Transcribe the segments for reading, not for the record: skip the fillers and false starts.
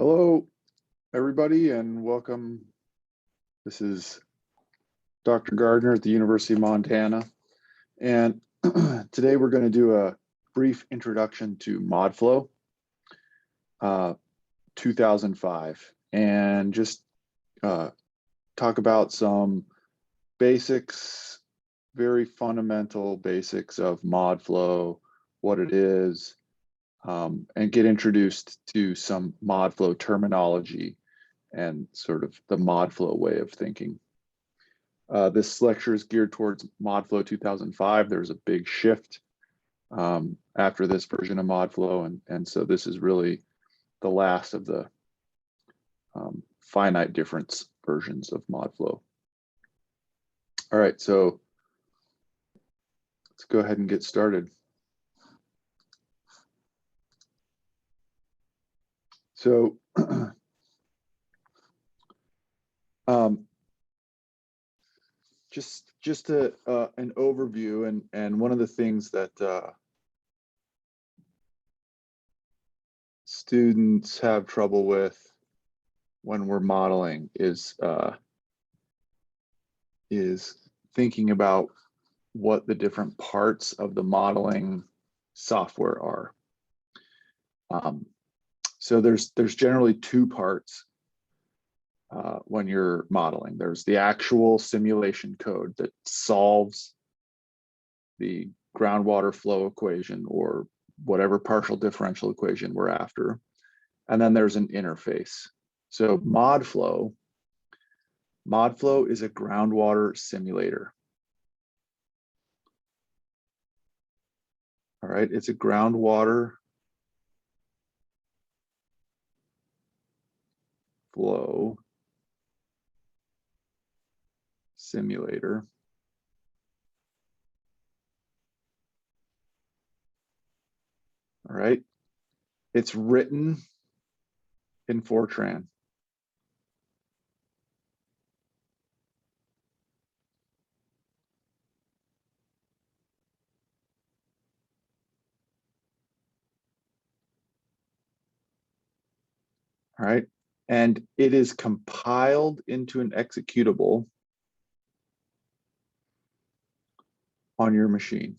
Hello, everybody, and welcome. This is Dr. Gardner at the University of Montana, and today we're going to do a brief introduction to MODFLOW 2005, and just talk about some basics, very fundamental basics of MODFLOW, what it is, and get introduced to some MODFLOW terminology and sort of the MODFLOW way of thinking. This lecture is geared towards MODFLOW 2005. There's a big shift after this version of MODFLOW, and so this is really the last of the finite difference versions of MODFLOW. All right, so let's go ahead and get started. So just an overview, and one of the things that students have trouble with when we're modeling is thinking about what the different parts of the modeling software are. So there's generally two parts when you're modeling. There's the actual simulation code that solves the groundwater flow equation or whatever partial differential equation we're after. And then there's an interface. So MODFLOW is a groundwater simulator. All right, it's a groundwater flow simulator. All right, it's written in Fortran. All right, and it is compiled into an executable on your machine.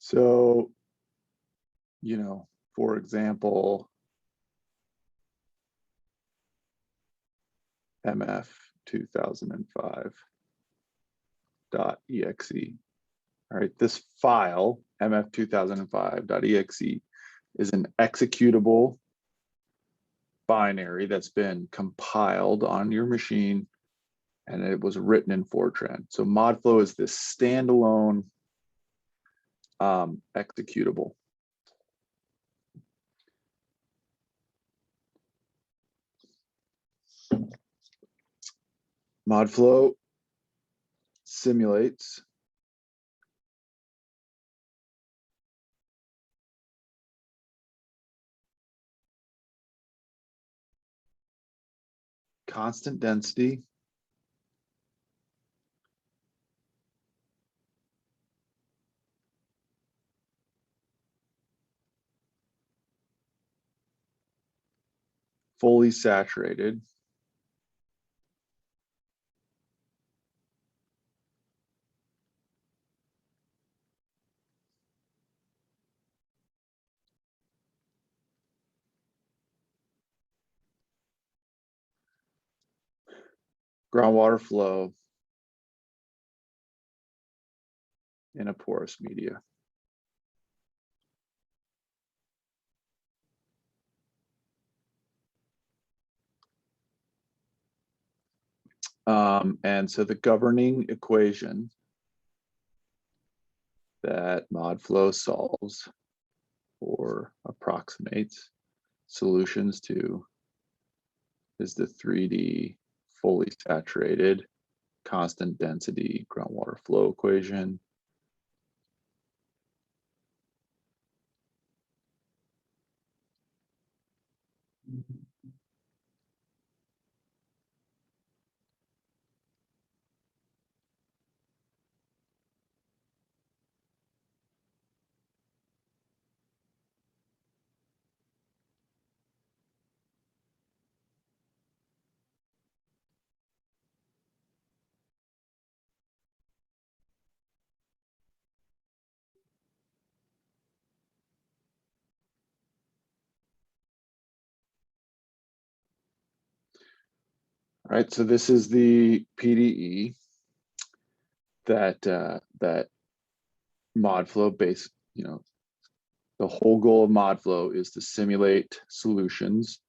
So, for example, MF 2005.exe. All right, this file, MF 2005.exe, is an executable binary that's been compiled on your machine, and it was written in Fortran. So MODFLOW is this standalone executable. MODFLOW simulates constant density fully saturated groundwater flow in a porous media. And so the governing equation that MODFLOW solves or approximates solutions to is the 3D fully saturated, constant density groundwater flow equation. All right, so this is the PDE that that MODFLOW base, the whole goal of MODFLOW is to simulate solutions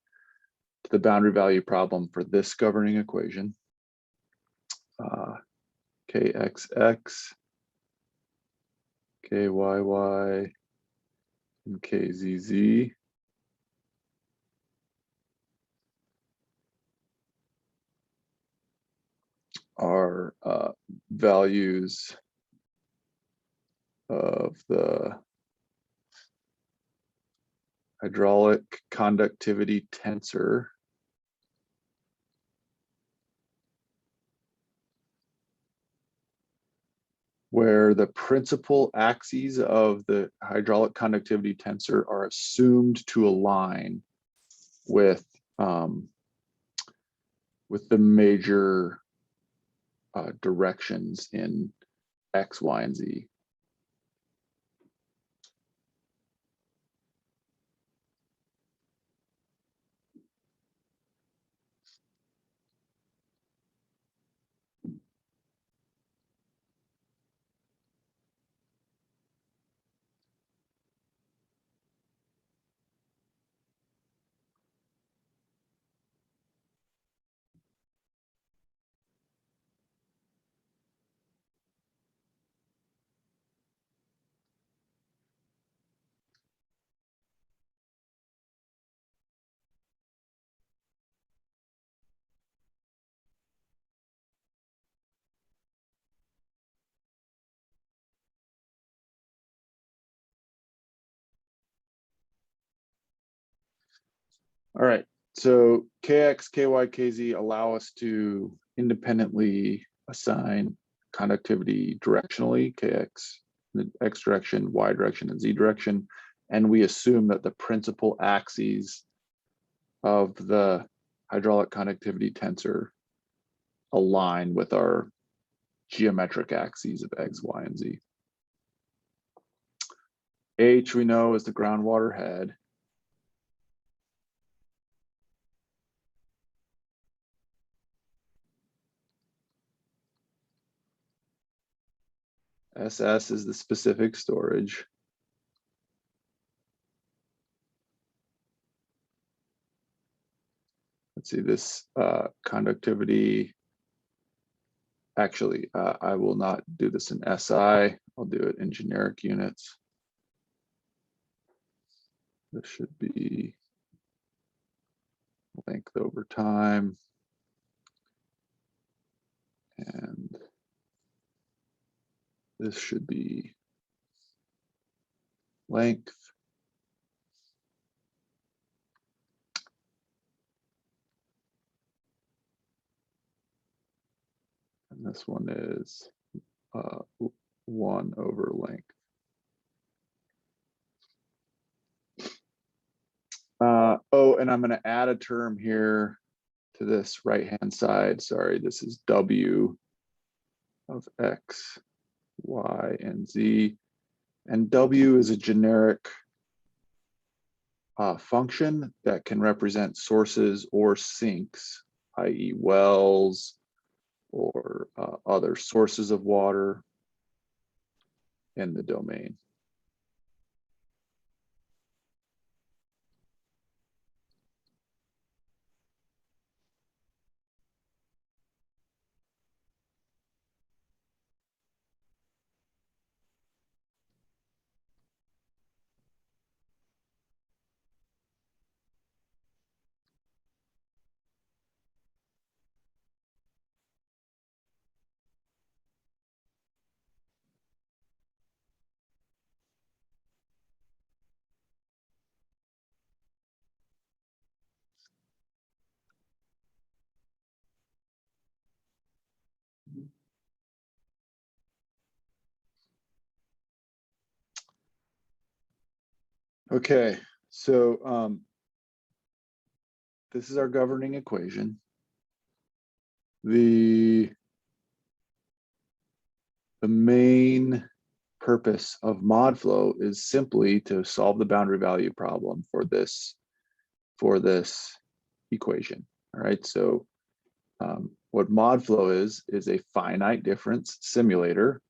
to the boundary value problem for this governing equation. KXX, KYY, and KZZ are values of the hydraulic conductivity tensor where the principal axes of the hydraulic conductivity tensor are assumed to align with the major directions in X, Y, and Z. All right, so KX, KY, KZ allow us to independently assign conductivity directionally, KX in the X direction, Y direction, and Z direction. And we assume that the principal axes of the hydraulic conductivity tensor align with our geometric axes of X, Y, and Z. H we know is the groundwater head. SS is the specific storage. Let's see this conductivity. Actually, I will not do this in SI. I'll do it in generic units. This should be length over time. And this should be length. And this one is 1 over length. Oh, and I'm going to add a term here to this right-hand side. Sorry, this is W of X, Y, and Z. And W is a generic function that can represent sources or sinks, i.e. wells or other sources of water in the domain. Okay, so this is our governing equation. The main purpose of MODFLOW is simply to solve the boundary value problem for this equation. All right, so what MODFLOW is a finite difference simulator.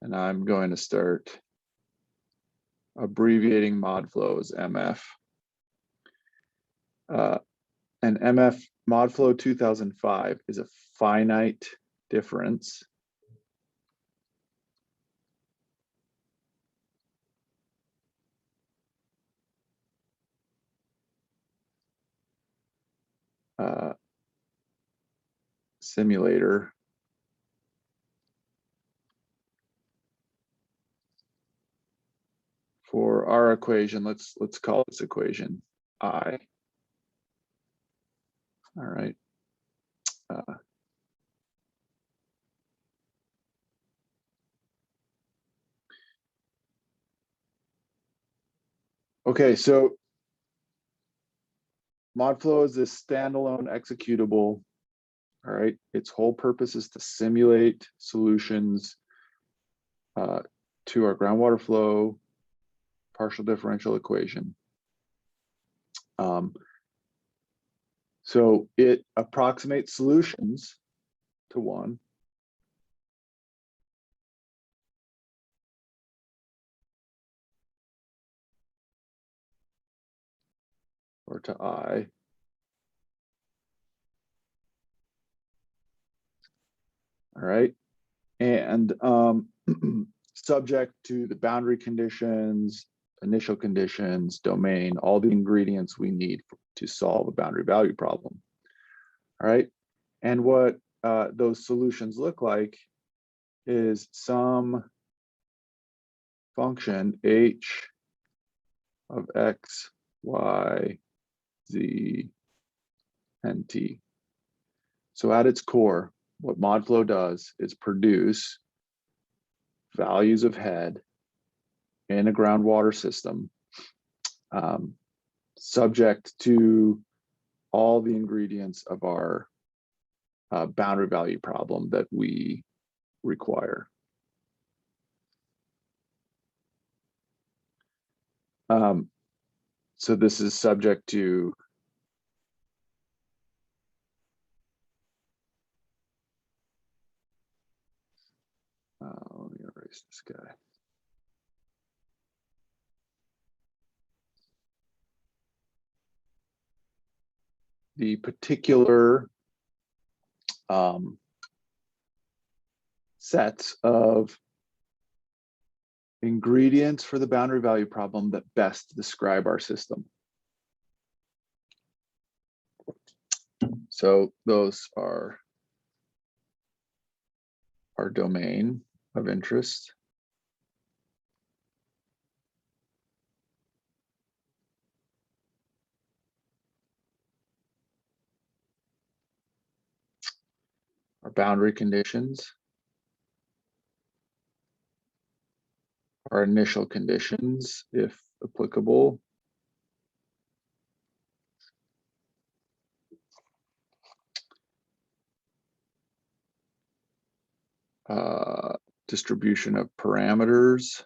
And I'm going to start abbreviating MODFLOW as MF. And MF MODFLOW 2005 is a finite difference simulator for our equation. Let's call this equation I. All right. Okay, so MODFLOW is this standalone executable. All right, its whole purpose is to simulate solutions to our groundwater flow partial differential equation. So it approximates solutions to one. Or to I. All right. And subject to the boundary conditions, initial conditions, domain, all the ingredients we need to solve a boundary value problem. All right. And what those solutions look like is some function h of x, y, z, and t. So at its core, what MODFLOW does is produce values of head in a groundwater system, subject to all the ingredients of our boundary value problem that we require. So this is subject to let me erase this guy. The particular sets of ingredients for the boundary value problem that best describe our system. So those are our domain of interest, our boundary conditions, our initial conditions, if applicable, distribution of parameters,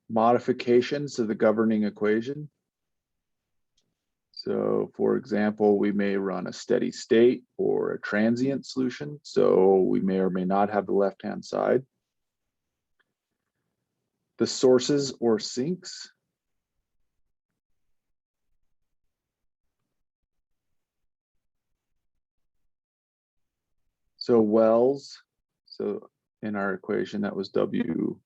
modifications to the governing equation. So for example, we may run a steady state or a transient solution. So we may or may not have the left-hand side. The sources or sinks. So wells, so in our equation, that was W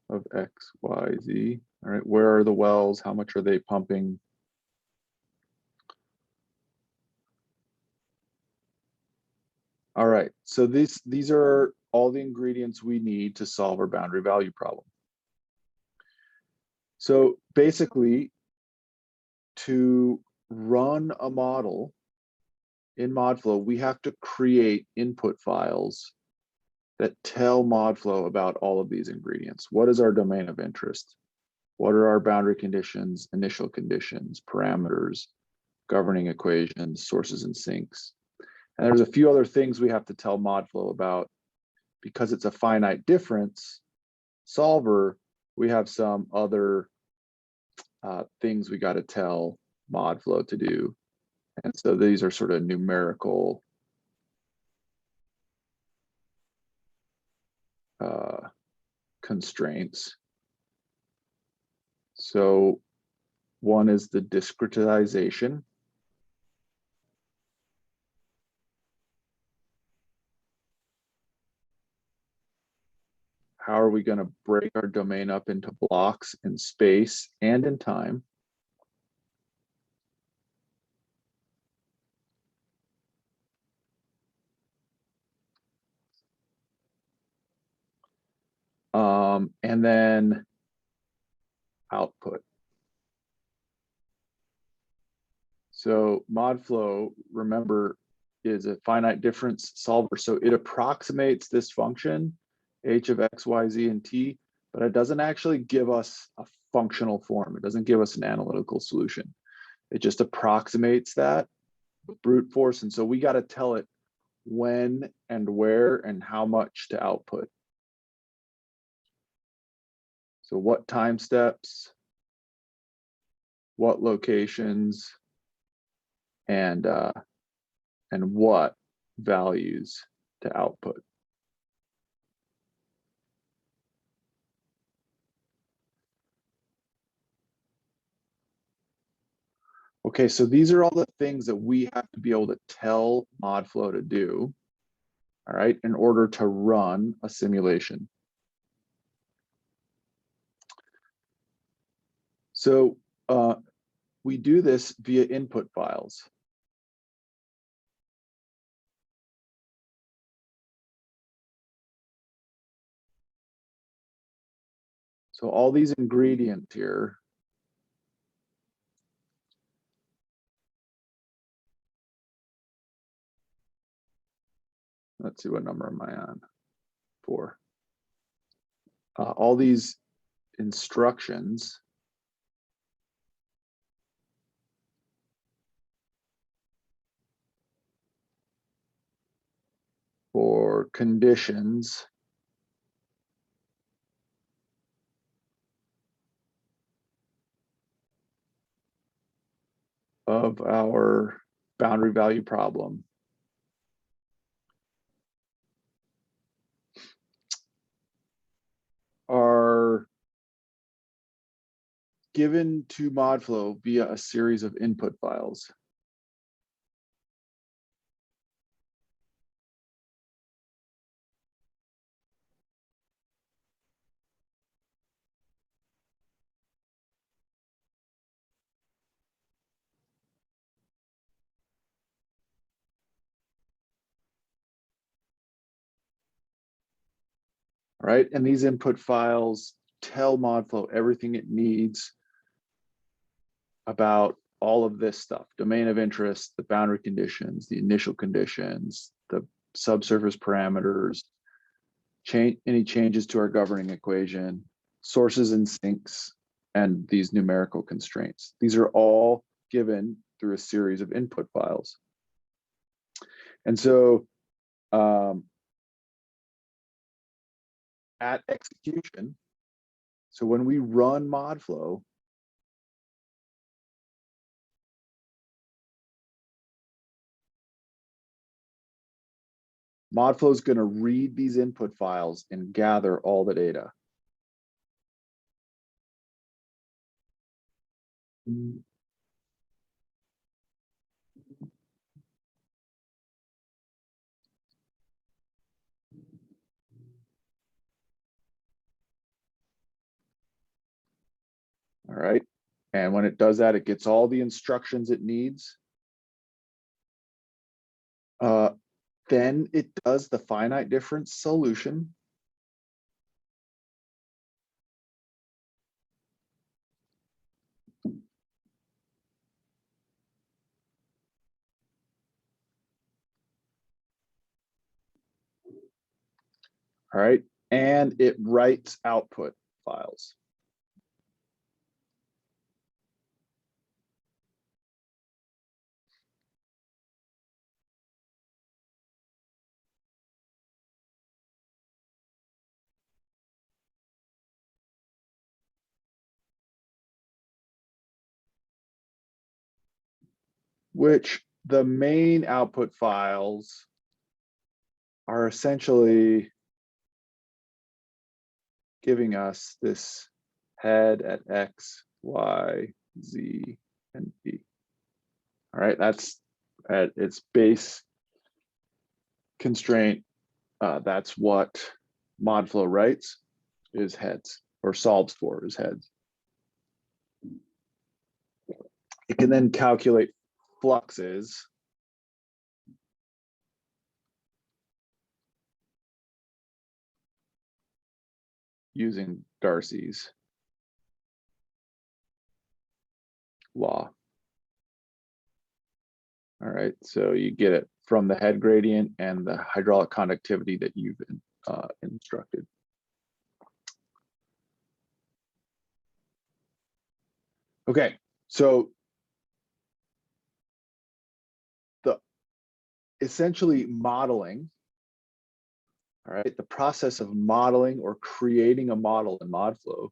of X, Y, Z. All right, where are the wells? How much are they pumping? All right, so these are all the ingredients we need to solve our boundary value problem. So basically, to run a model in MODFLOW, we have to create input files that tell MODFLOW about all of these ingredients. What is our domain of interest? What are our boundary conditions, initial conditions, parameters, governing equations, sources and sinks? And there's a few other things we have to tell MODFLOW about. Because it's a finite difference solver, we have some other things we got to tell MODFLOW to do. And so these are sort of numerical constraints. So one is the discretization. How are we going to break our domain up into blocks in space and in time? And then output. So MODFLOW, remember, is a finite difference solver. So it approximates this function, h of x, y, z, and t, but it doesn't actually give us a functional form. It doesn't give us an analytical solution. It just approximates that with brute force. And so we got to tell it when and where and how much to output. So what time steps, what locations, and what values to output. Okay, so these are all the things that we have to be able to tell MODFLOW to do, all right, in order to run a simulation. So we do this via input files. So all these ingredients here, let's see, what number am I on? 4. All these instructions for conditions of our boundary value problem are given to MODFLOW via a series of input files. Right? And these input files tell MODFLOW everything it needs about all of this stuff: domain of interest, the boundary conditions, the initial conditions, the subsurface parameters, any changes to our governing equation, sources and sinks, and these numerical constraints. These are all given through a series of input files. And so at execution, so when we run MODFLOW, MODFLOW is going to read these input files and gather all the data. All right. And when it does that, it gets all the instructions it needs. Then it does the finite difference solution. All right. And it writes output files. Which the main output files are essentially giving us this head at X, Y, Z, and B. All right, that's at its base constraint. That's what MODFLOW writes is heads, or solves for is heads. It can then calculate fluxes using Darcy's law. All right, so you get it from the head gradient and the hydraulic conductivity that you've instructed. Okay, so the essentially modeling, all right, the process of modeling or creating a model in MODFLOW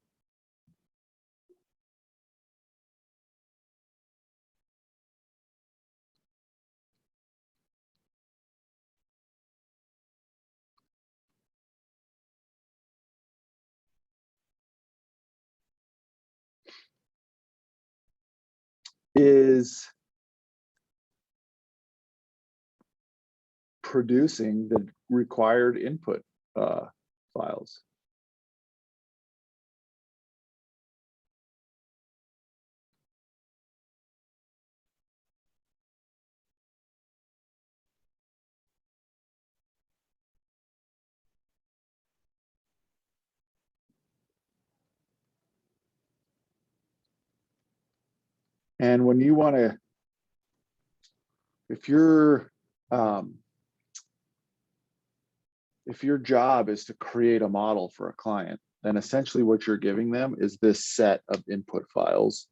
is producing the required input files. And when you want to, if your job is to create a model for a client, then essentially what you're giving them is this set of input files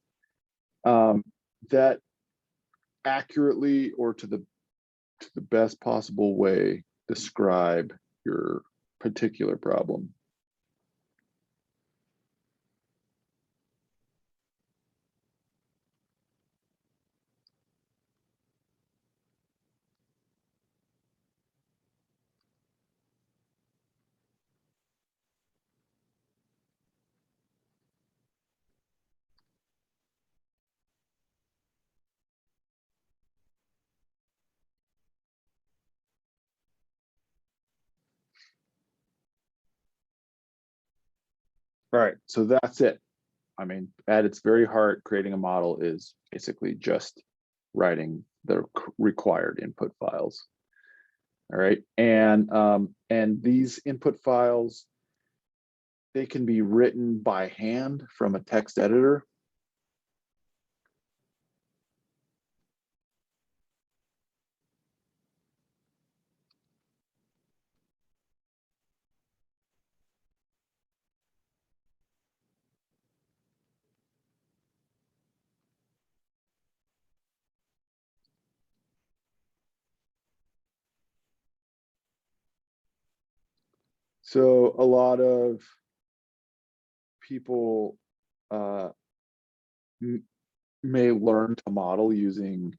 that accurately or to the best possible way describe your particular problem. All right, so that's it. I mean, at its very heart, creating a model is basically just writing the required input files. All right, and these input files, they can be written by hand from a text editor. So a lot of people may learn to model using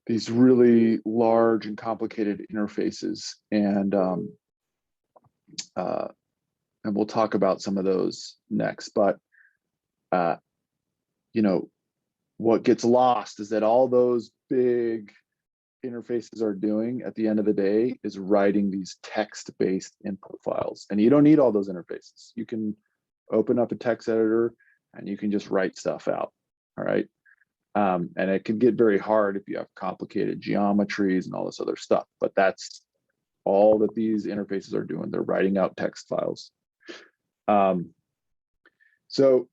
these really large and complicated interfaces, and we'll talk about some of those next. But you know, what gets lost is that all those big interfaces are doing at the end of the day is writing these text-based input files, and you don't need all those interfaces. You can open up a text editor and you can just write stuff out, all right? And it can get very hard if you have complicated geometries and all this other stuff, but that's all that these interfaces are doing. They're writing out text files. So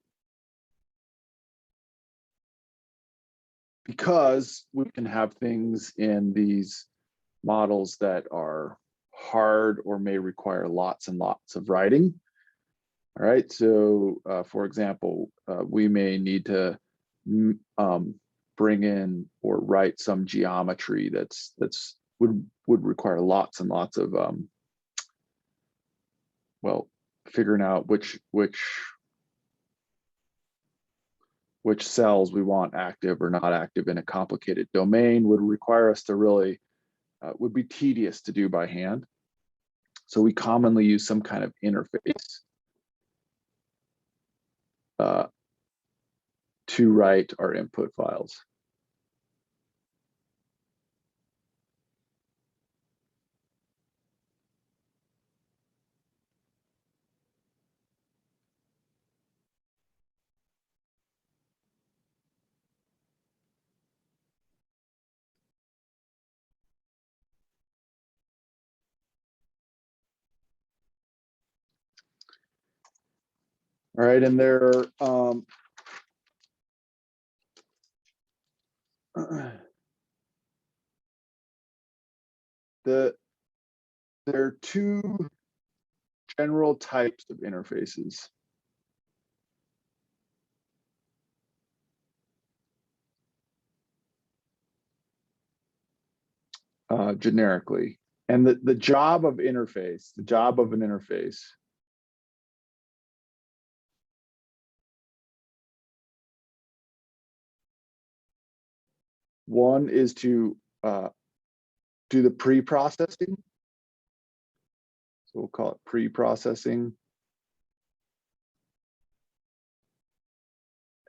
because we can have things in these models that are hard or may require lots and lots of writing, all right, so for example, we may need to bring in or write some geometry that's would require lots and lots of well, figuring out which cells we want active or not active in a complicated domain would require us to really would be tedious to do by hand. So we commonly use some kind of interface to write our input files. All right, and there there are two general types of interfaces. Generically, and the job of an interface one is to do the pre-processing. So we'll call it pre-processing.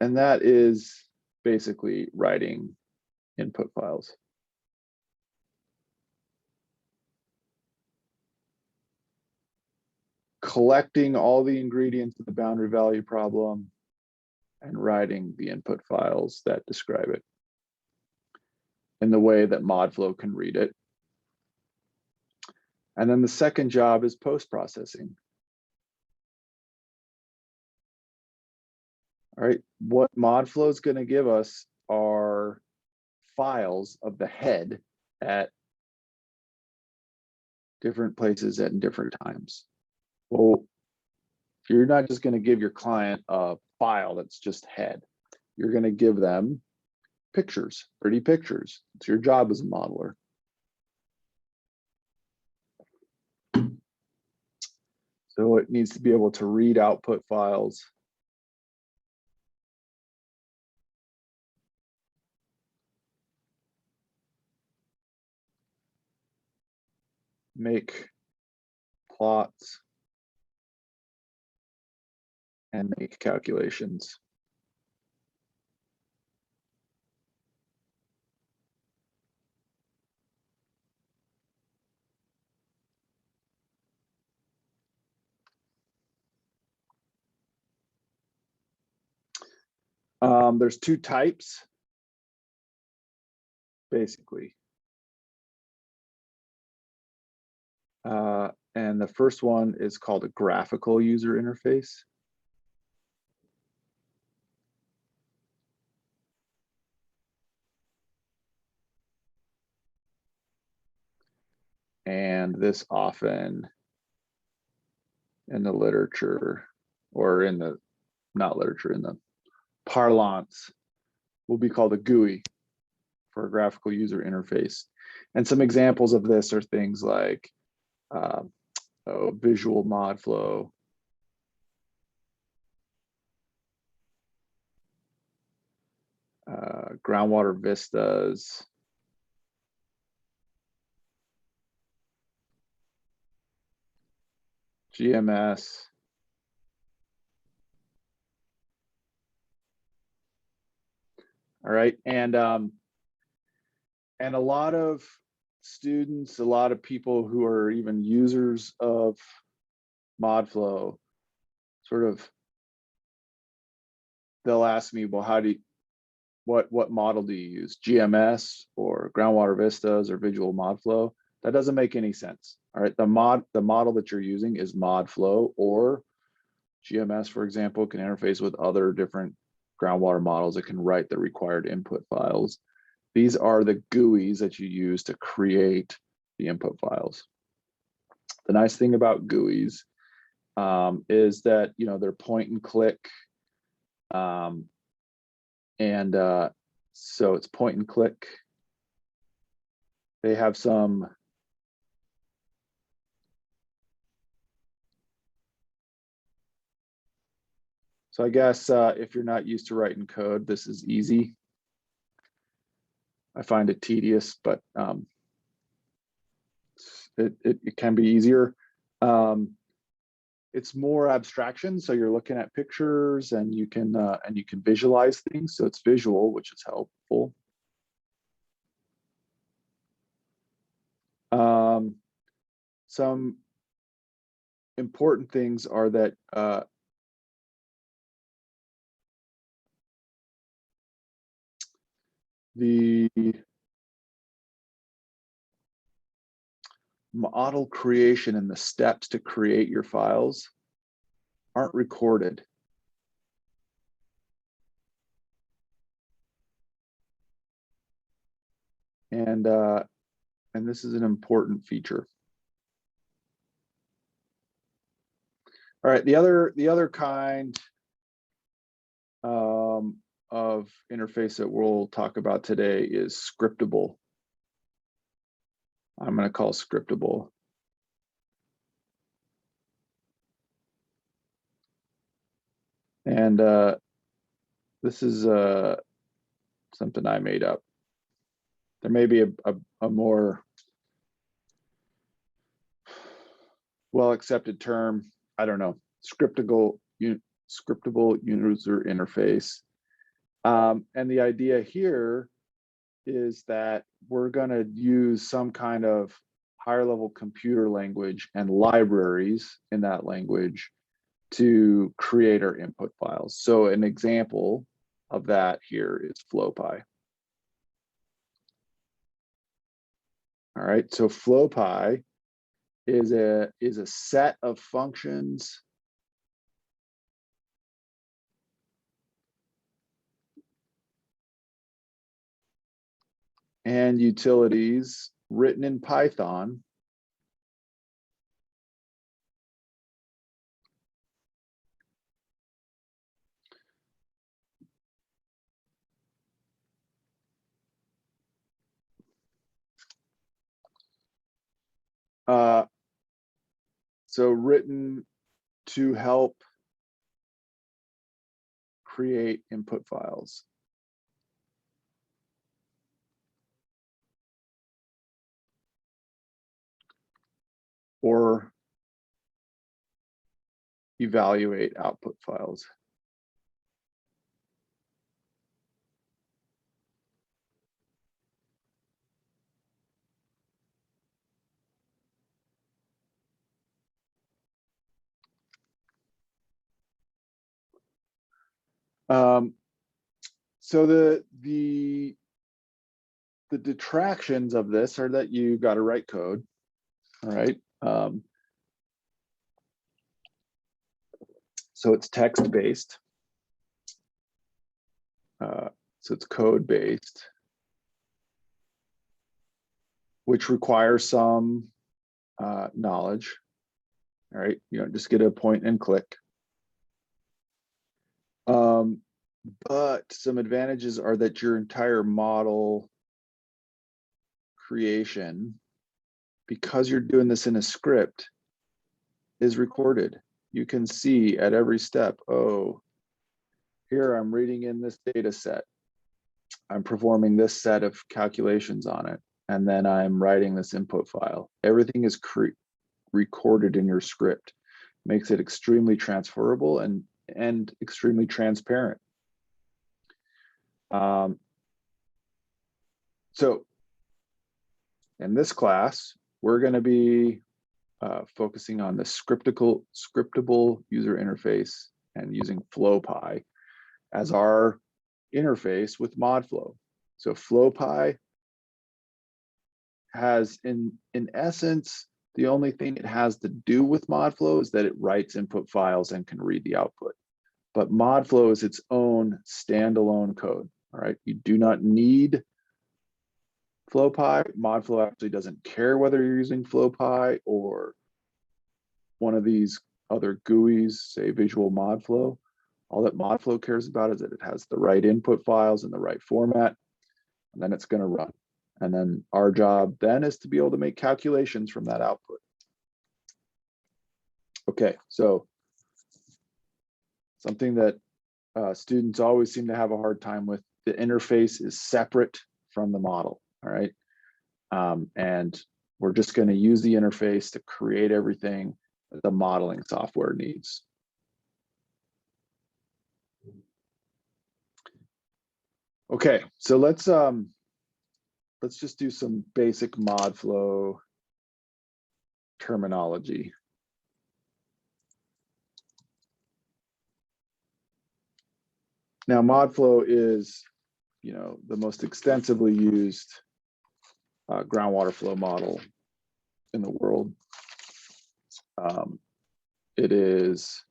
And that is basically writing input files. Collecting all the ingredients of the boundary value problem and writing the input files that describe it in the way that MODFLOW can read it. And then the second job is post-processing. All right, what MODFLOW is going to give us are files of the head at different places at different times. Well, you're not just going to give your client a file that's just head. You're going to give them pictures, pretty pictures. It's your job as a modeler. So it needs to be able to read output files, make plots, and make calculations. There's two types, basically. And the first one is called a graphical user interface. And this often in the literature, or in the, not literature, in the parlance, will be called a GUI, for a graphical user interface. And some examples of this are things like visual MODFLOW, groundwater vistas, GMS, all right, and a lot of students, a lot of people who are even users of MODFLOW sort of they'll ask me, well, what model do you use? GMS or groundwater vistas or visual MODFLOW? That doesn't make any sense. All right, the model that you're using is MODFLOW, or GMS, for example, can interface with other different groundwater models. It can write the required input files. These are the GUIs that you use to create the input files. The nice thing about GUIs is that, you know, they're point and click. So it's point and click. They have some so I guess if you're not used to writing code, this is easy. I find it tedious, but it can be easier. It's more abstraction, so you're looking at pictures and you can visualize things. So it's visual, which is helpful. Some important things are that the model creation and the steps to create your files aren't recorded. And this is an important feature. All right, the other kind of interface that we'll talk about today is scriptable. I'm going to call scriptable. And this is something I made up. There may be a more well-accepted term. I don't know. Scriptable user interface. And the idea here is that we're going to use some kind of higher level computer language and libraries in that language to create our input files. So an example of that here is FlowPy. All right, so FlowPy is a set of functions and utilities written in Python so written to help create input files. Or evaluate output files. So the detractions of this are that you got to write code. All right. So it's text-based. So it's code-based, which requires some knowledge. All right, you don't just get a point and click. But some advantages are that your entire model creation, because you're doing this in a script, is recorded. You can see at every step, oh, here I'm reading in this data set. I'm performing this set of calculations on it, and then I'm writing this input file. Everything is recorded in your script. Makes it extremely transferable and extremely transparent. So in this class, we're going to be focusing on the scriptable user interface and using FlowPy. as our interface with MODFLOW. So FlowPy has, in essence, the only thing it has to do with MODFLOW is that it writes input files and can read the output. But MODFLOW is its own standalone code. All right, you do not need FlowPy. MODFLOW actually doesn't care whether you're using FlowPy or one of these other GUIs, say Visual MODFLOW. All that MODFLOW cares about is that it has the right input files in the right format, and then it's going to run. And then our job then is to be able to make calculations from that output. Okay, so something that students always seem to have a hard time with, the interface is separate from the model, all right? And we're just going to use the interface to create everything that the modeling software needs. Okay, so let's just do some basic MODFLOW terminology. Now, MODFLOW is, the most extensively used groundwater flow model in the world. It is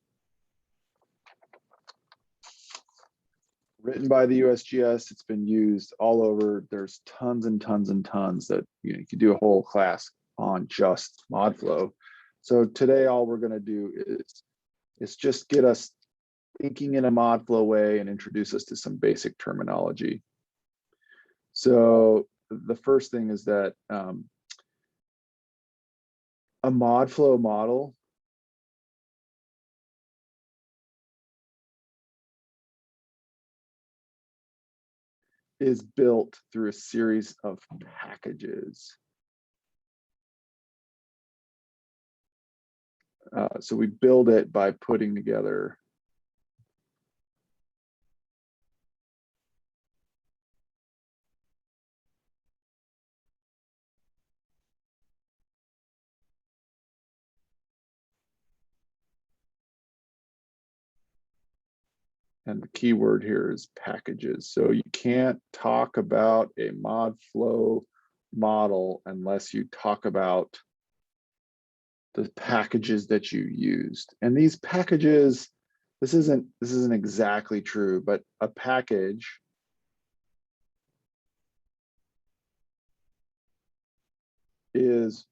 written by the USGS. It's been used all over. There's tons and tons and tons that you could do a whole class on just MODFLOW. So today, all we're going to do is just get us thinking in a MODFLOW way and introduce us to some basic terminology. So the first thing is that a MODFLOW model is built through a series of packages. So we build it by putting together and the key word here is packages. So you can't talk about a MODFLOW model unless you talk about the packages that you used. And these packages, this isn't exactly true, but a package is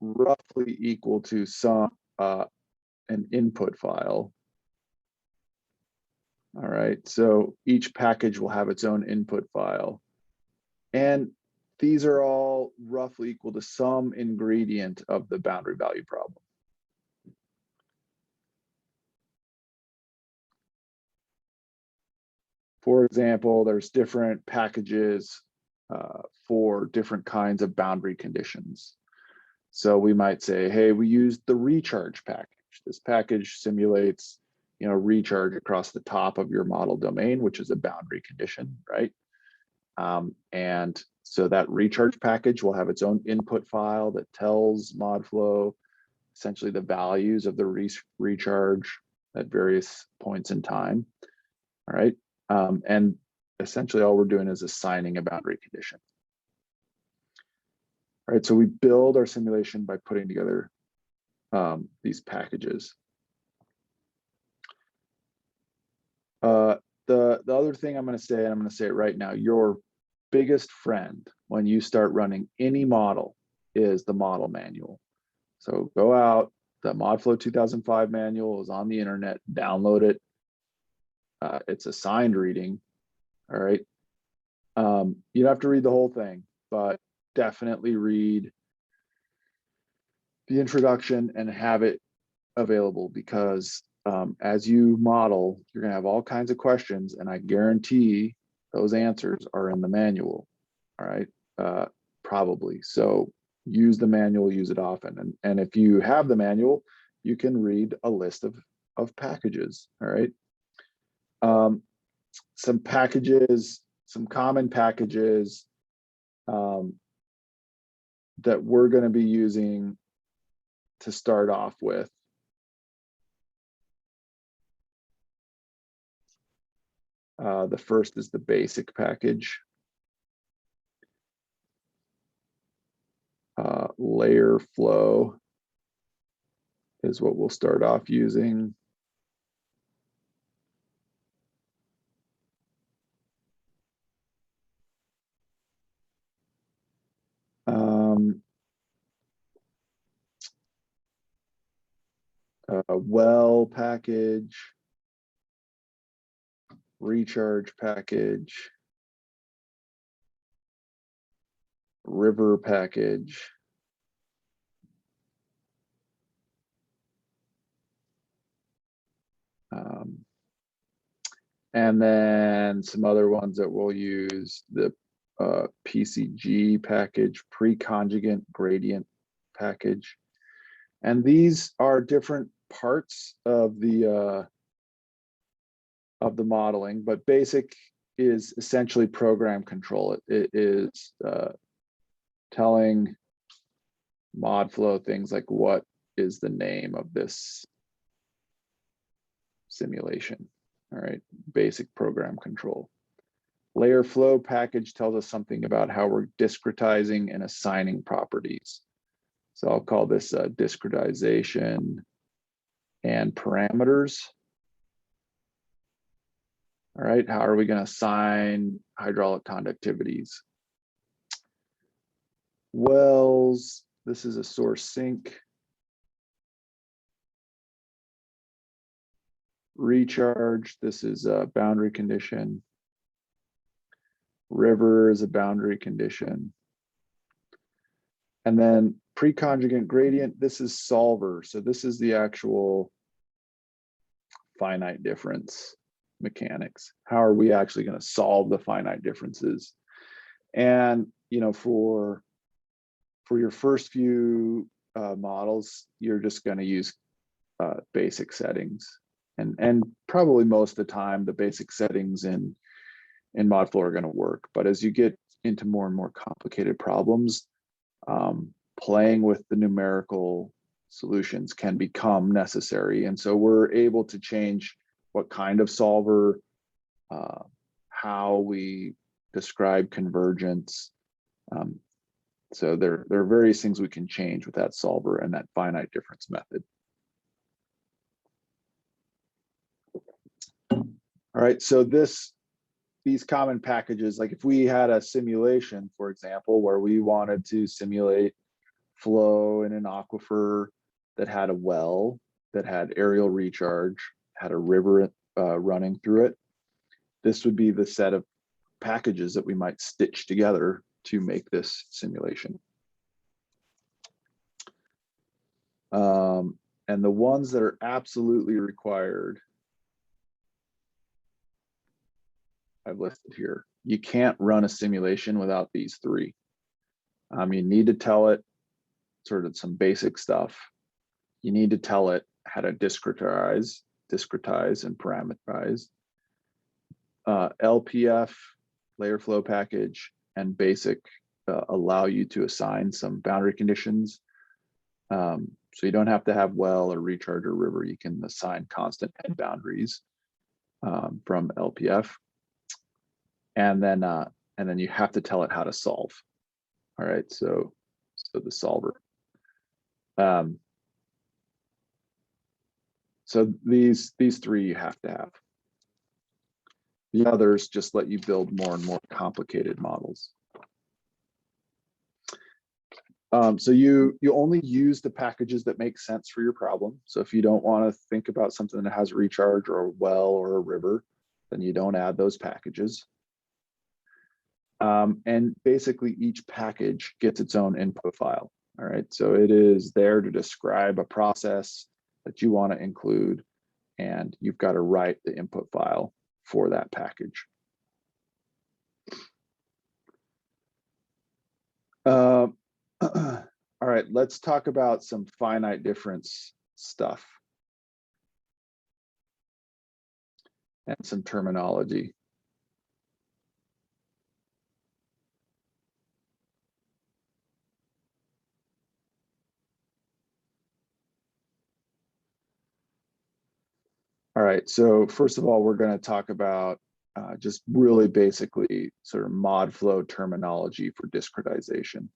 roughly equal to some an input file. All right, so each package will have its own input file. And these are all roughly equal to some ingredient of the boundary value problem. For example, there's different packages for different kinds of boundary conditions. So we might say, hey, we used the recharge package. This package simulates recharge across the top of your model domain, which is a boundary condition, right? And so that recharge package will have its own input file that tells MODFLOW essentially the values of the recharge at various points in time, all right? And essentially all we're doing is assigning a boundary condition. All right, so we build our simulation by putting together these packages. The other thing I'm going to say, and I'm going to say it right now, your biggest friend when you start running any model is the model manual. So go out, the MODFLOW 2005 manual is on the internet, download it. It's assigned reading, all right? You don't have to read the whole thing, but definitely read the introduction and have it available, because as you model, you're going to have all kinds of questions, and I guarantee those answers are in the manual. All right, probably. So use the manual, use it often, and if you have the manual, you can read a list of packages. All right, some packages, some common packages that we're going to be using to start off with. The first is the basic package. Layer flow is what we'll start off using. Well package, recharge package, river package, and then some other ones that we'll use, the PCG package, pre-conjugate gradient package. And these are different parts of the modeling, but basic is essentially program control. It is telling MODFLOW things like what is the name of this simulation. All right, basic program control. Layer flow package tells us something about how we're discretizing and assigning properties. So I'll call this discretization and parameters. All right, how are we going to assign hydraulic conductivities? Wells, this is a source sink. Recharge, this is a boundary condition. River is a boundary condition. And then pre-conjugate gradient, this is solver. So this is the actual finite difference mechanics. How are we actually going to solve the finite differences? And you know, for your first few models, you're just going to use basic settings, and probably most of the time the basic settings in MODFLOW are going to work. But as you get into more and more complicated problems, playing with the numerical solutions can become necessary. And so we're able to change what kind of solver, how we describe convergence. So there are various things we can change with that solver and that finite difference method. All right, so these common packages, like if we had a simulation, for example, where we wanted to simulate flow in an aquifer that had a well, that had aerial recharge, had a river running through it, this would be the set of packages that we might stitch together to make this simulation. And the ones that are absolutely required, I've listed here. You can't run a simulation without these three. You need to tell it sort of some basic stuff. You need to tell it how to discretize and parameterize. LPF, layer flow package, and basic allow you to assign some boundary conditions. So you don't have to have well or recharge or river. You can assign constant head boundaries from LPF. And then you have to tell it how to solve. All right, so the solver. So these three you have to have. The others just let you build more and more complicated models. So you only use the packages that make sense for your problem. So if you don't want to think about something that has recharge or a well or a river, then you don't add those packages. And basically each package gets its own input file. All right, so it is there to describe a process that you want to include, and you've got to write the input file for that package. All right, let's talk about some finite difference stuff and some terminology. All right, so first of all, we're going to talk about just really basically sort of MODFLOW terminology for discretization.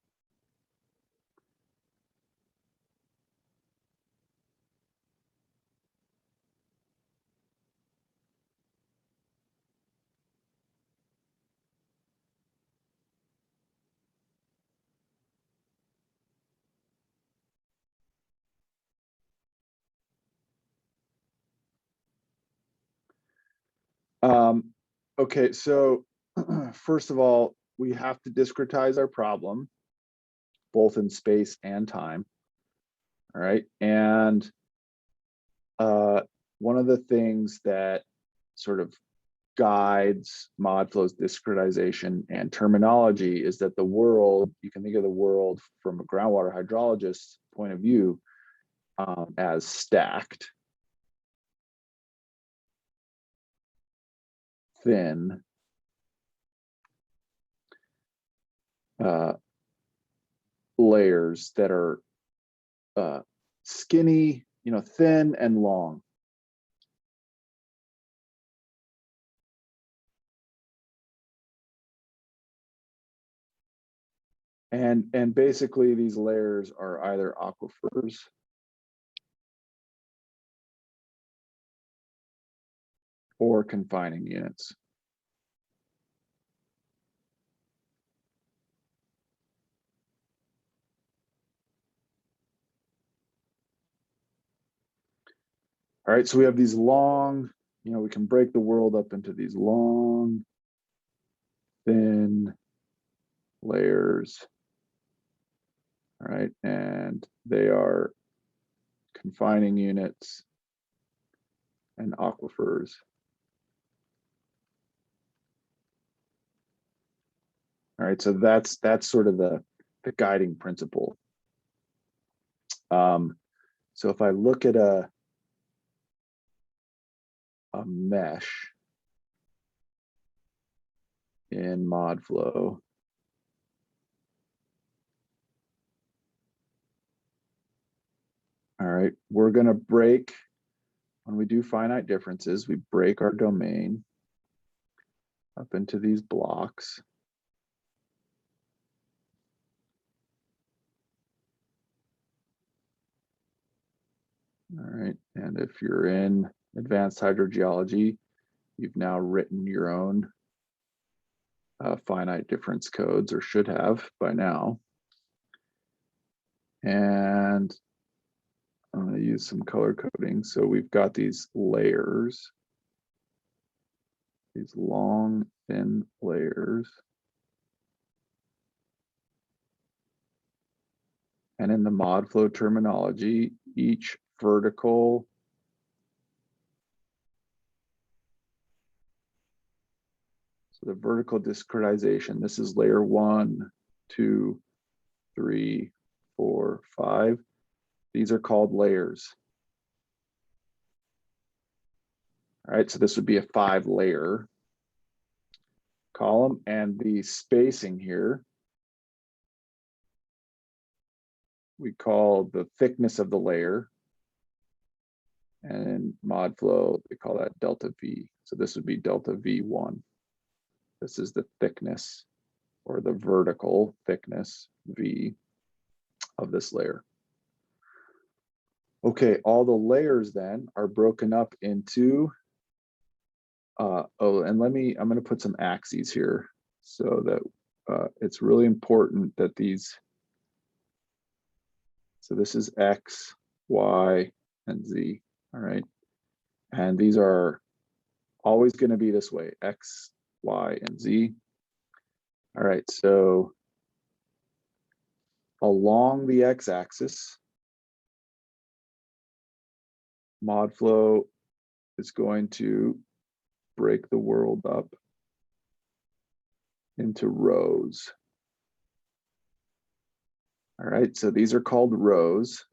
Okay, so first of all, we have to discretize our problem, both in space and time. All right, and one of the things that sort of guides MODFLOW's discretization and terminology is that the world, you can think of the world from a groundwater hydrologist's point of view as stacked, thin, layers that are skinny, thin and long. And basically these layers are either aquifers or confining units. All right, so we have these long, we can break the world up into these long, thin layers. All right, and they are confining units and aquifers. All right, so that's sort of the guiding principle. So if I look at a mesh in MODFLOW, all right, we're going to break, when we do finite differences, we break our domain up into these blocks. All right, and if you're in advanced hydrogeology, you've now written your own finite difference codes, or should have by now. And I'm going to use some color coding. So we've got these layers, these long, thin layers. And in the MODFLOW terminology, each vertical so the vertical discretization, this is layer 1, 2, 3, 4, 5. These are called layers. All right, so this would be a 5-layer column, and the spacing here we call the thickness of the layer. And in MODFLOW, they call that delta V. So this would be delta V1. This is the thickness, or the vertical thickness, V, of this layer. Okay, all the layers then are broken up into, and I'm going to put some axes here so that it's really important that these, so this is X, Y, and Z, all right? And these are always going to be this way, X, Y, and Z. All right, so along the x-axis, MODFLOW is going to break the world up into rows. All right, so these are called rows.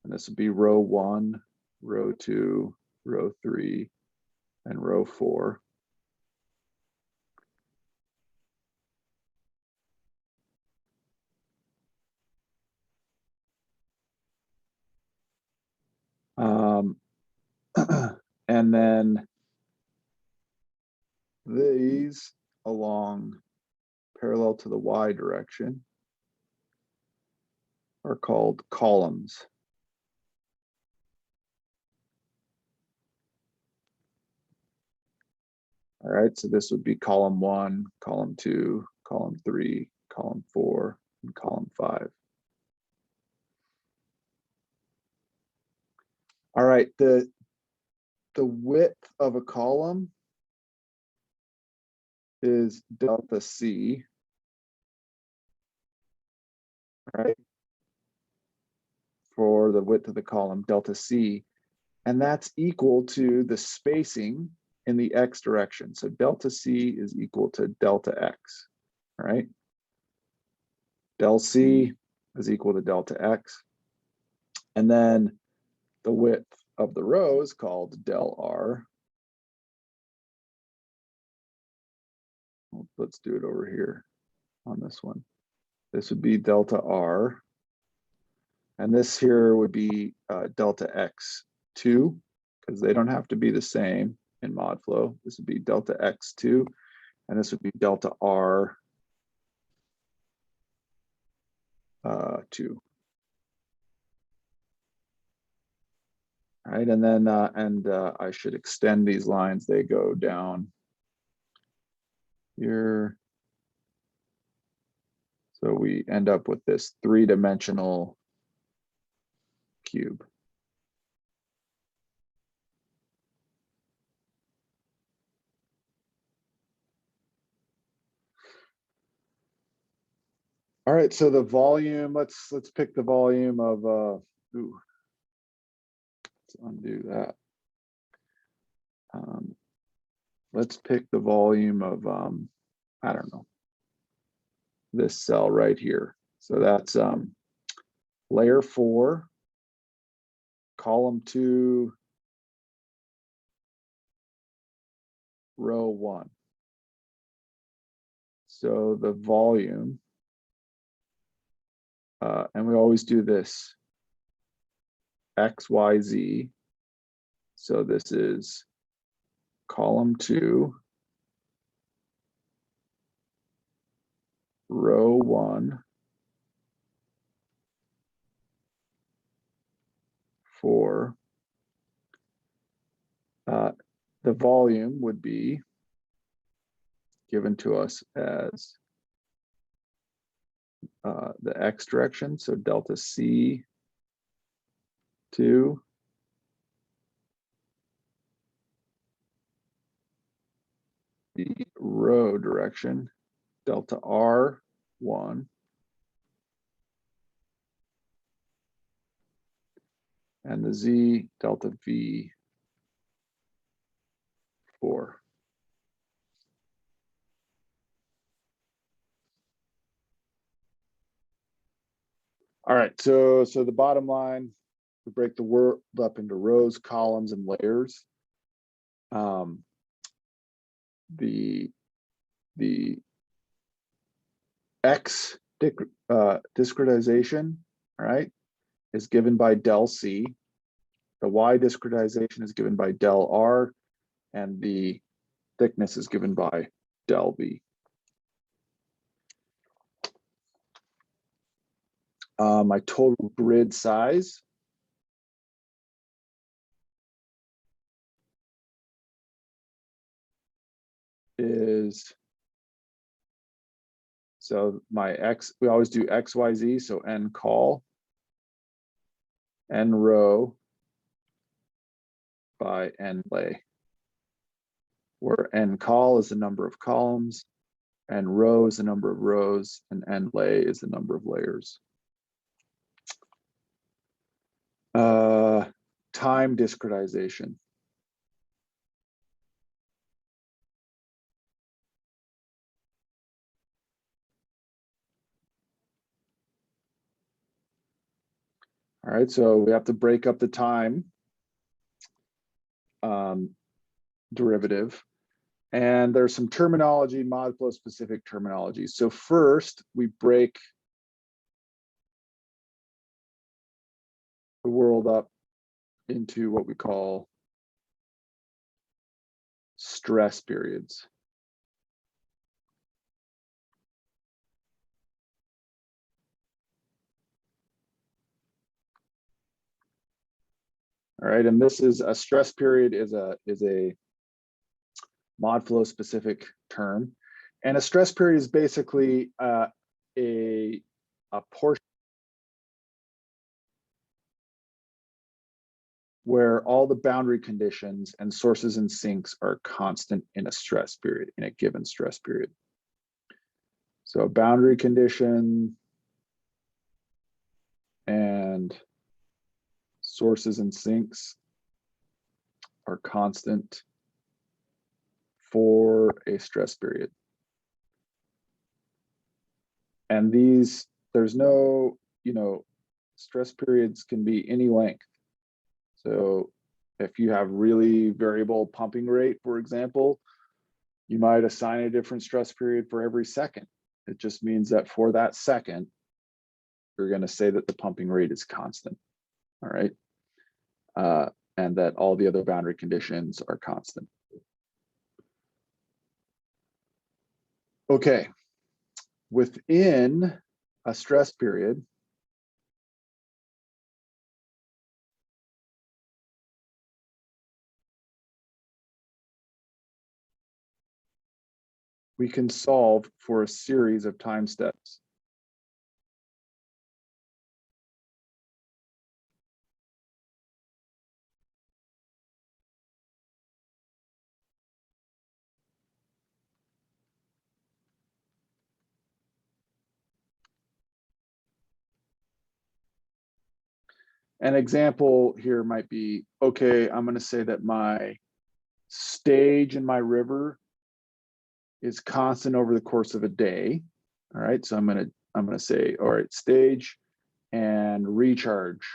And this would be row 1, row 2, row 3, and row 4. And then these along parallel to the y direction are called columns. All right, so this would be column 1, column 2, column 3, column 4, and column 5. All right, the width of a column is delta C, right? For the width of the column, delta C, and that's equal to the spacing in the x direction. So delta C is equal to delta x, right? Del C is equal to delta x. And then the width of the row is called del R. Let's do it over here on this one. This would be delta R. And this here would be delta x2, because they don't have to be the same in MODFLOW. This would be delta x2, and this would be delta R2. All right, and then I should extend these lines. They go down here. So we end up with this three-dimensional cube. All right, so the volume, let's pick the volume of let's undo that. Let's pick the volume of I don't know, this cell right here. So that's layer 4, column 2, row 1. So the volume, and we always do this X, Y, Z. So this is column 2, row 1, for the volume would be given to us as the X direction, so delta C 2 the row direction, delta R1, and the Z delta V4. All right, so the bottom line, we break the world up into rows, columns, and layers. The X discretization, all right, is given by del C. The Y discretization is given by del R, and the thickness is given by del V. My total grid size is, so my X, we always do X, Y, Z, so N col, N row by N lay, where N col is the number of columns, N row is the number of rows, and N lay is the number of layers. Time discretization. All right, so we have to break up the time derivative. And there's some terminology, MODFLOW specific terminology. So first, we break the world up into what we call stress periods. All right, and this is a stress period is a MODFLOW specific term. And a stress period is basically a portion where all the boundary conditions and sources and sinks are constant in a stress period, in a given stress period. So a boundary condition and sources and sinks are constant for a stress period. And these, there's no, stress periods can be any length. So if you have really variable pumping rate, for example, you might assign a different stress period for every second. It just means that for that second, you're going to say that the pumping rate is constant, all right? And that all the other boundary conditions are constant. Okay, within a stress period, we can solve for a series of time steps. An example here might be, okay, I'm going to say that my stage in my river is constant over the course of a day. All right, so I'm going to say, all right, stage and recharge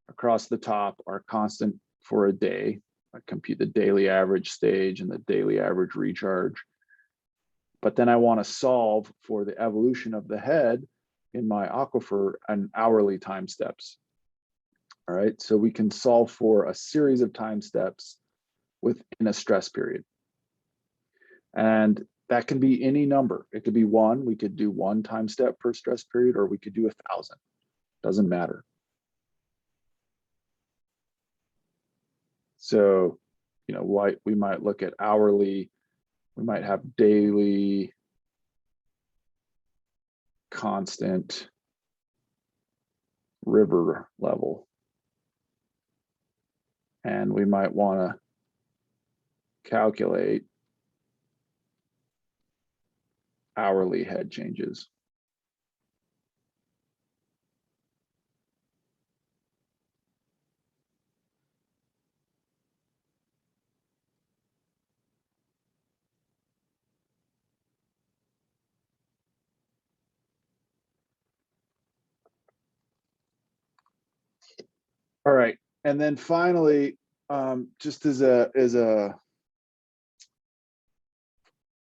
across the top are constant for a day. I compute the daily average stage and the daily average recharge. But then I want to solve for the evolution of the head in my aquifer and hourly time steps. All right, so we can solve for a series of time steps within a stress period. And that can be any number. It could be one, we could do one time step per stress period, or we could do 1,000, doesn't matter. So, we might look at hourly, we might have daily, constant river level. And we might want to calculate hourly head changes. All right, and then finally, just as a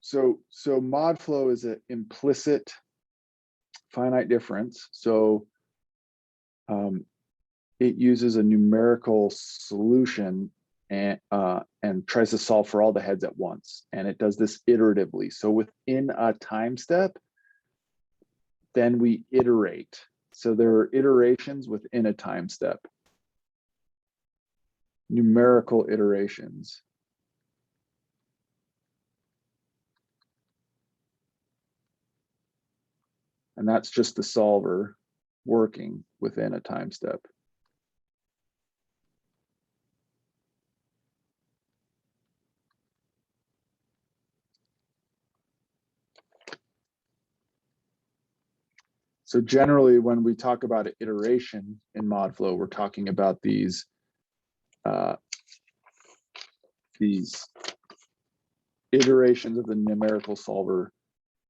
so MODFLOW is an implicit finite difference. So it uses a numerical solution and tries to solve for all the heads at once. And it does this iteratively. So within a time step, then we iterate. So there are iterations within a time step. Numerical iterations. And that's just the solver working within a time step. So generally, when we talk about an iteration in MODFLOW, we're talking about these iterations of the numerical solver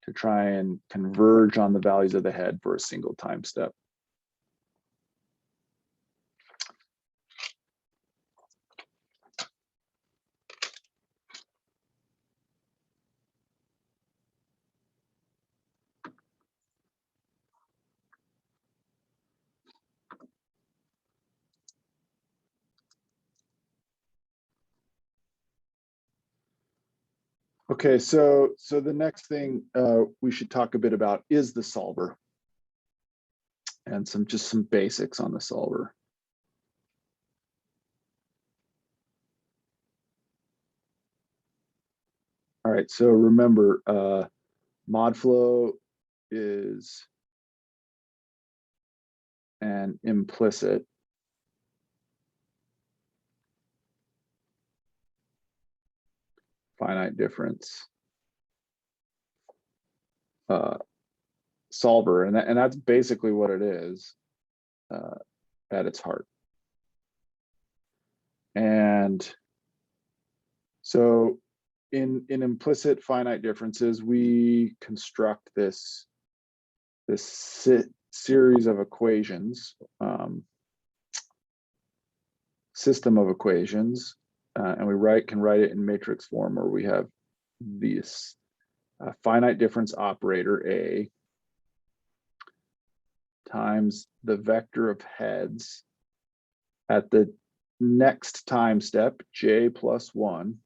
to try and converge on the values of the head for a single time step. Okay, so the next thing we should talk a bit about is the solver, and just some basics on the solver. right, so remember, MODFLOW is an implicit finite difference solver, and that's basically what it is at its heart. And so in implicit finite differences, we construct this series of equations, system of equations, and we can write it in matrix form, where we have this finite difference operator A times the vector of heads at the next time step, j plus 1,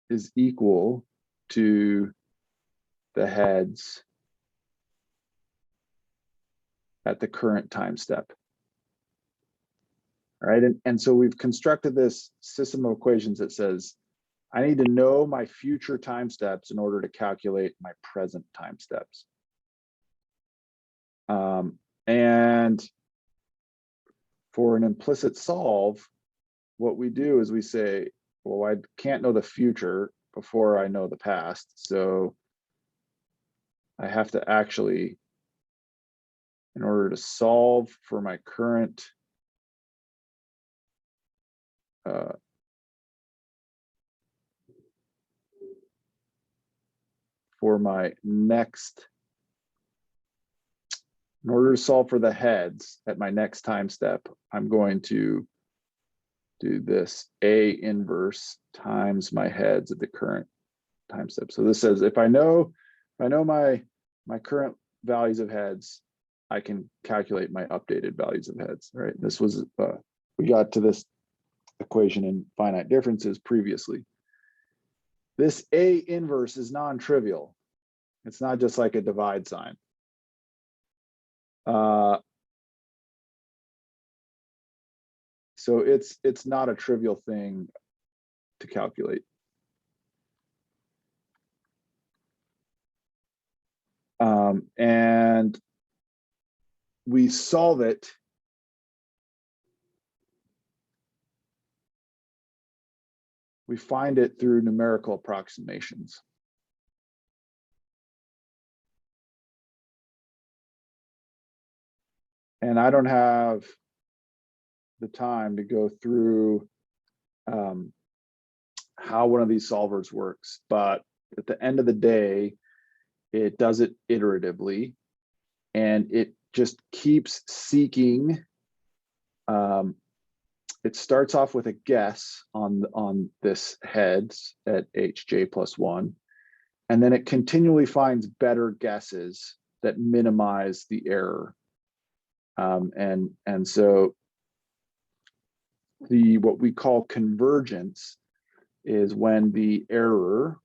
is equal to the heads at the current time step. All right, and so we've constructed this system of equations that says, I need to know my future time steps in order to calculate my present time steps. And for an implicit solve, what we do is we say, well, I can't know the future before I know the past. So I have to actually, in order to solve for my current in order to solve for the heads at my next time step, I'm going to do this A inverse times my heads at the current time step. So this says, if I know my current values of heads, I can calculate my updated values of heads. Right? This was we got to this equation in finite differences previously. This A inverse is non-trivial. It's not just like a divide sign. So it's not a trivial thing to calculate. And we solve it we find it through numerical approximations. And I don't have the time to go through how one of these solvers works, but at the end of the day, it does it iteratively, and it just keeps seeking. It starts off with a guess on this heads at hj plus 1, and then it continually finds better guesses that minimize the error. And so what we call convergence is when the error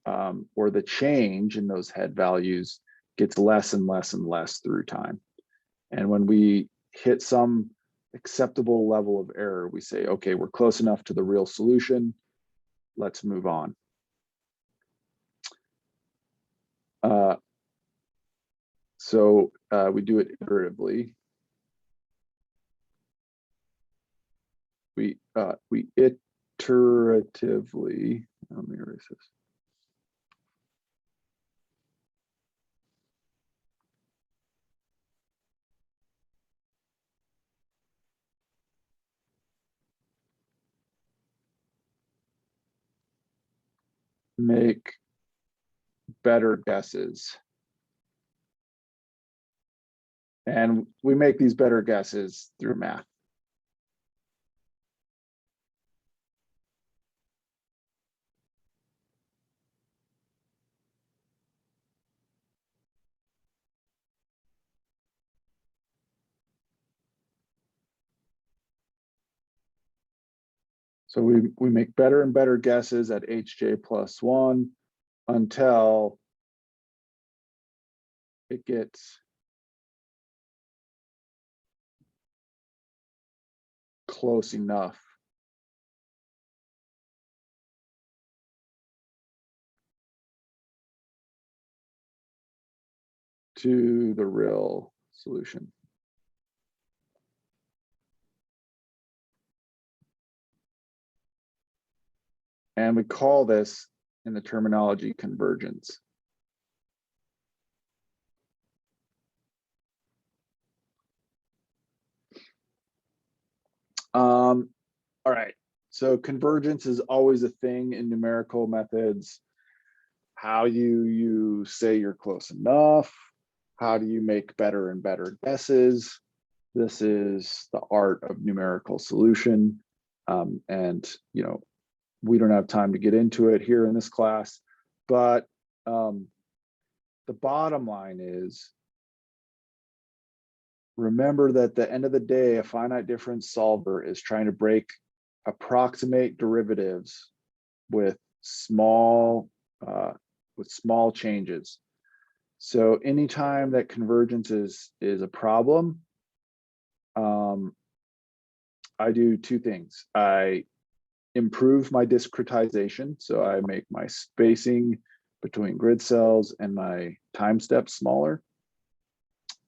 or the change in those head values gets less and less and less through time. And when we hit some acceptable level of error, we say, okay, we're close enough to the real solution, let's move on. So we do it iteratively. We iteratively, let me erase this. Make better guesses. And we make these better guesses through math. So we make better and better guesses at hj plus 1 until it gets close enough to the real solution. And we call this in the terminology convergence. All right, so convergence is always a thing in numerical methods. How you say you're close enough? How do you make better and better guesses? This is the art of numerical solution. And we don't have time to get into it here in this class, but the bottom line is, remember that at the end of the day, a finite difference solver is trying to approximate derivatives with small changes. So anytime that convergence is a problem, I do two things. I improve my discretization, so I make my spacing between grid cells and my time steps smaller.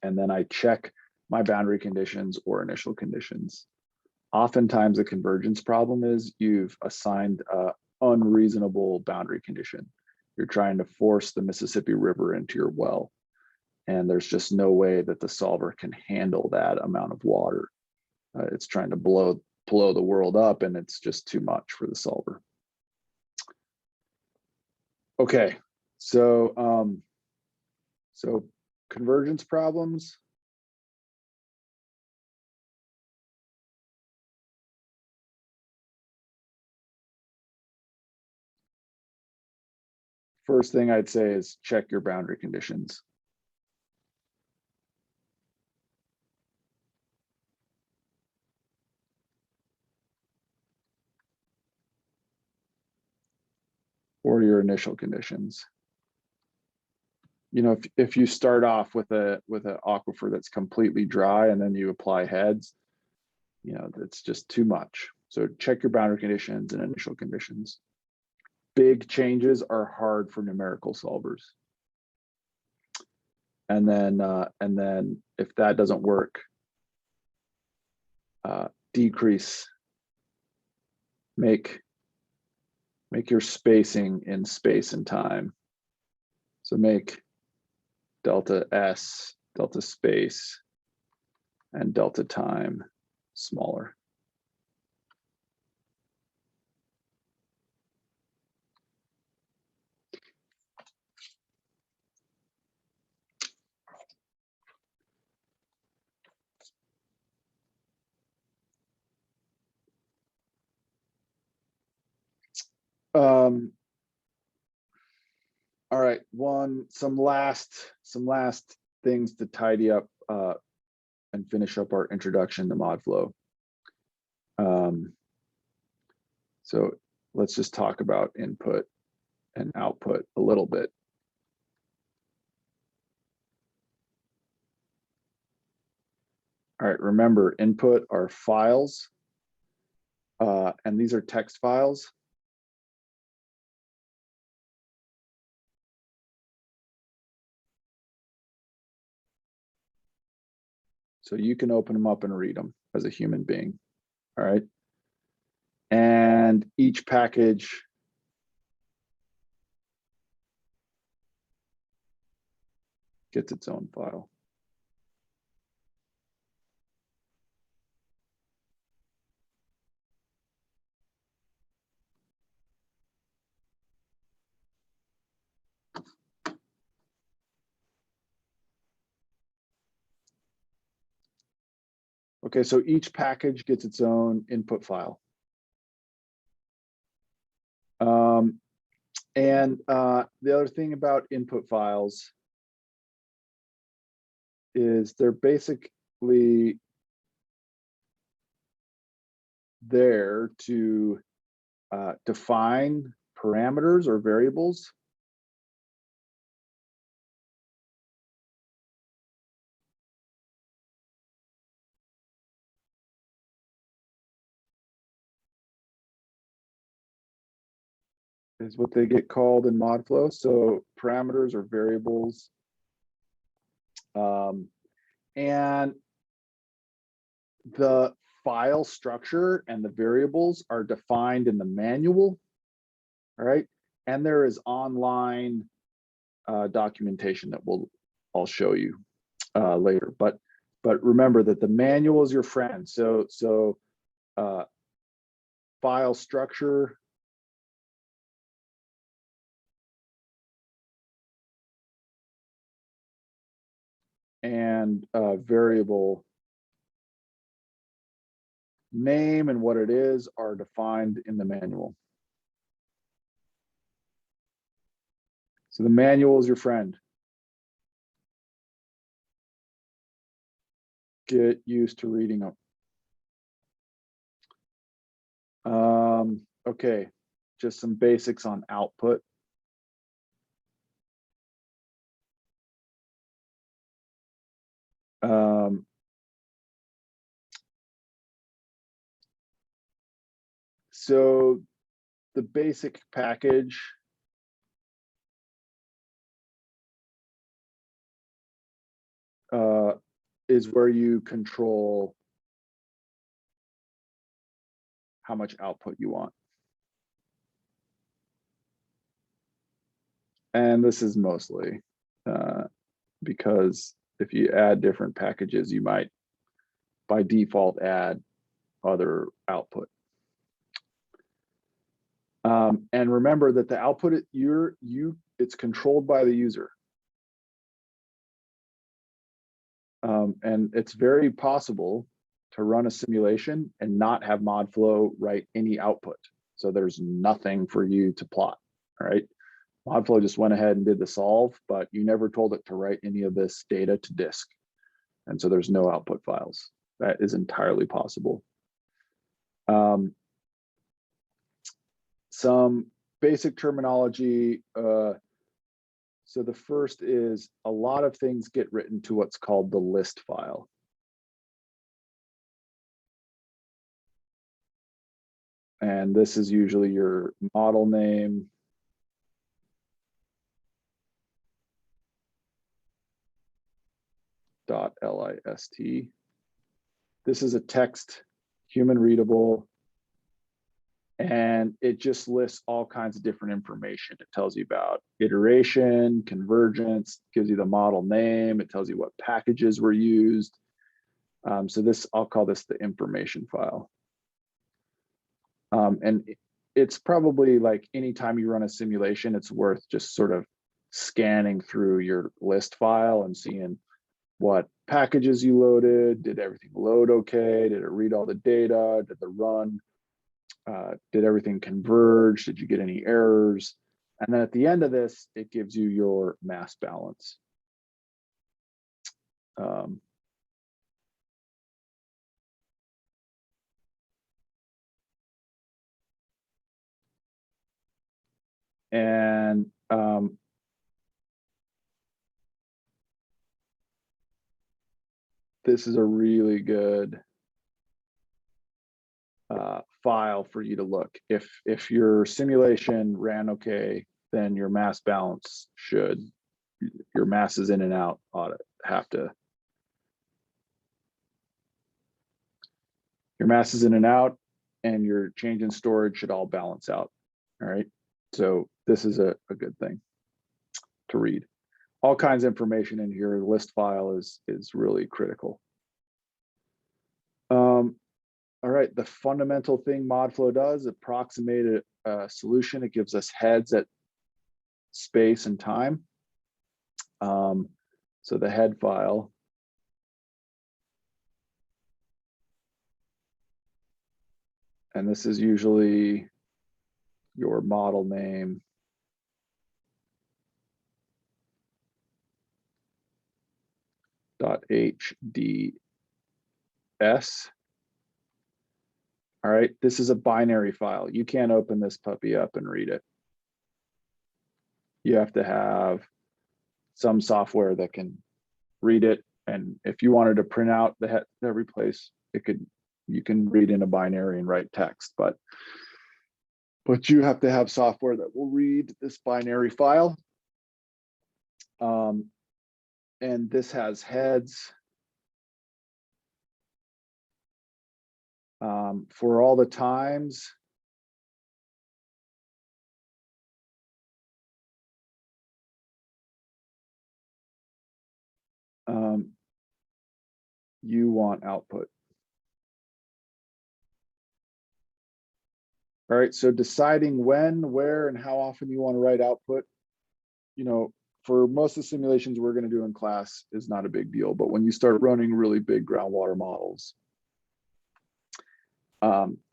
And then I check my boundary conditions or initial conditions. Oftentimes, a convergence problem is you've assigned an unreasonable boundary condition. You're trying to force the Mississippi River into your well, and there's just no way that the solver can handle that amount of water. It's trying to blow the world up, and it's just too much for the solver. Okay, so convergence problems. First thing I'd say is check your boundary conditions. Or your initial conditions. If you start off with an aquifer that's completely dry and then you apply heads, that's just too much. So check your boundary conditions and initial conditions. Big changes are hard for numerical solvers. And then if that doesn't work, decrease, make your spacing in space and time. So make delta S, delta space, and delta time smaller. All right, some last things to tidy up and finish up our introduction to MODFLOW. So let's just talk about input and output a little bit. All right, remember, input are files, and these are text files. So you can open them up and read them as a human being, all right? And each package gets its own file. Okay, so each package gets its own input file. And the other thing about input files is they're basically there to define parameters or variables. Is what they get called in MODFLOW. So parameters or variables And the file structure and the variables are defined in the manual, all right? And there is online documentation that I'll show you later. But remember that the manual is your friend. So file structure and variable name and what it is are defined in the manual. So the manual is your friend. Get used to reading them. Okay, just some basics on output. So the basic package is where you control how much output you want. And this is mostly because if you add different packages, you might by default add other output. And remember that the output it's controlled by the user. And it's very possible to run a simulation and not have MODFLOW write any output. So there's nothing for you to plot, all right? MODFLOW just went ahead and did the solve, but you never told it to write any of this data to disk. And so there's no output files. That is entirely possible. Some basic terminology. So the first is a lot of things get written to what's called the list file. And this is usually your model name, .list. This is a text, human readable, and it just lists all kinds of different information. It tells you about iteration, convergence, gives you the model name, it tells you what packages were used. So this, I'll call this the information file. And it's probably like anytime you run a simulation, it's worth just sort of scanning through your list file and seeing what packages you loaded, did everything load okay, did it read all the data, did the run, did everything converge, did you get any errors? And then at the end of this, it gives you your mass balance. And this is a really good file for you to look. If your simulation ran okay, then your mass balance should, your masses in and out ought to have to, your masses in and out and your change in storage should all balance out. All right. So this is a good thing to read. All kinds of information in here. The list file is really critical. All right, the fundamental thing MODFLOW does, approximate a solution. It gives us heads at space and time. So the head file. And this is usually your model name. .hds. All right, this is a binary file. You can't open this puppy up and read it. You have to have some software that can read it. And if you wanted to print out the head every place, you can read in a binary and write text, but you have to have software that will read this binary file. and this has heads. For all the times, you want output. All right, so deciding when, where, and how often you want to write output, for most of the simulations we're going to do in class is not a big deal. But when you start running really big groundwater models,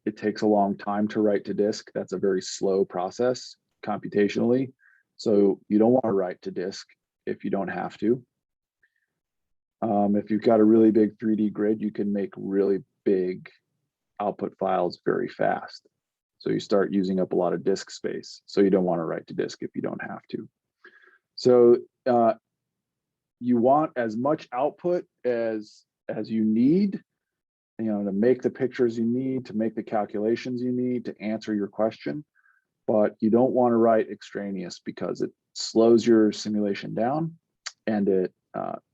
it takes a long time to write to disk. That's a very slow process computationally. So you don't want to write to disk if you don't have to. If you've got a really big 3D grid, you can make really big output files very fast. So you start using up a lot of disk space. So you don't want to write to disk if you don't have to. So you want as much output as you need, to make the pictures you need, to make the calculations you need, to answer your question. But you don't want to write extraneous because it slows your simulation down and it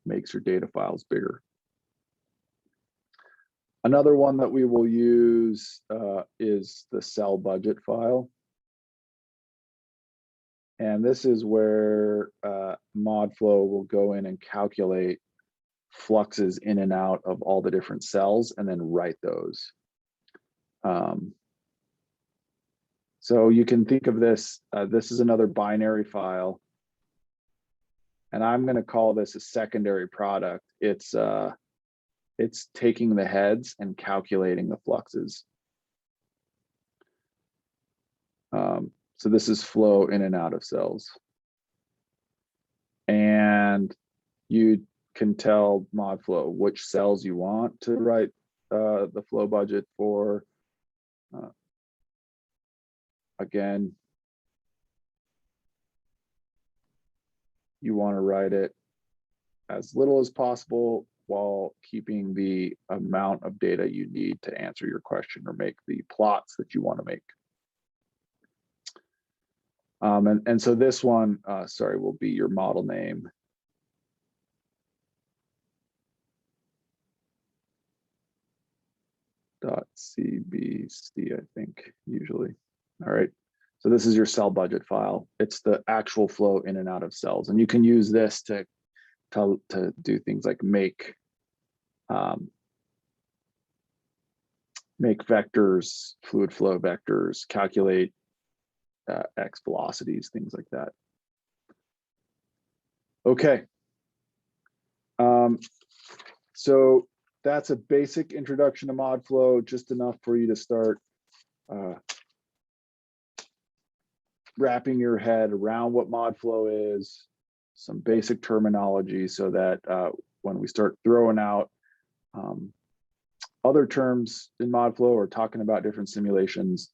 makes your data files bigger. Another one that we will use is the cell budget file. And this is where MODFLOW will go in and calculate fluxes in and out of all the different cells and then write those. So you can think of this, this is another binary file. And I'm going to call this a secondary product. It's taking the heads and calculating the fluxes. So this is flow in and out of cells. And you can tell MODFLOW which cells you want to write the flow budget for. Again, you want to write it as little as possible while keeping the amount of data you need to answer your question or make the plots that you want to make. And so this one, will be your model name. .cbc, I think, usually. All right. So this is your cell budget file. It's the actual flow in and out of cells. And you can use this to do things like make vectors, fluid flow vectors, calculate X velocities, things like that. Okay. So that's a basic introduction to MODFLOW, just enough for you to start wrapping your head around what MODFLOW is, some basic terminology, so that when we start throwing out other terms in MODFLOW or talking about different simulations,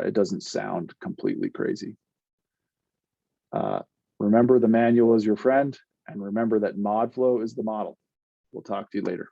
it doesn't sound completely crazy. Remember, the manual is your friend, and remember that MODFLOW is the model. We'll talk to you later.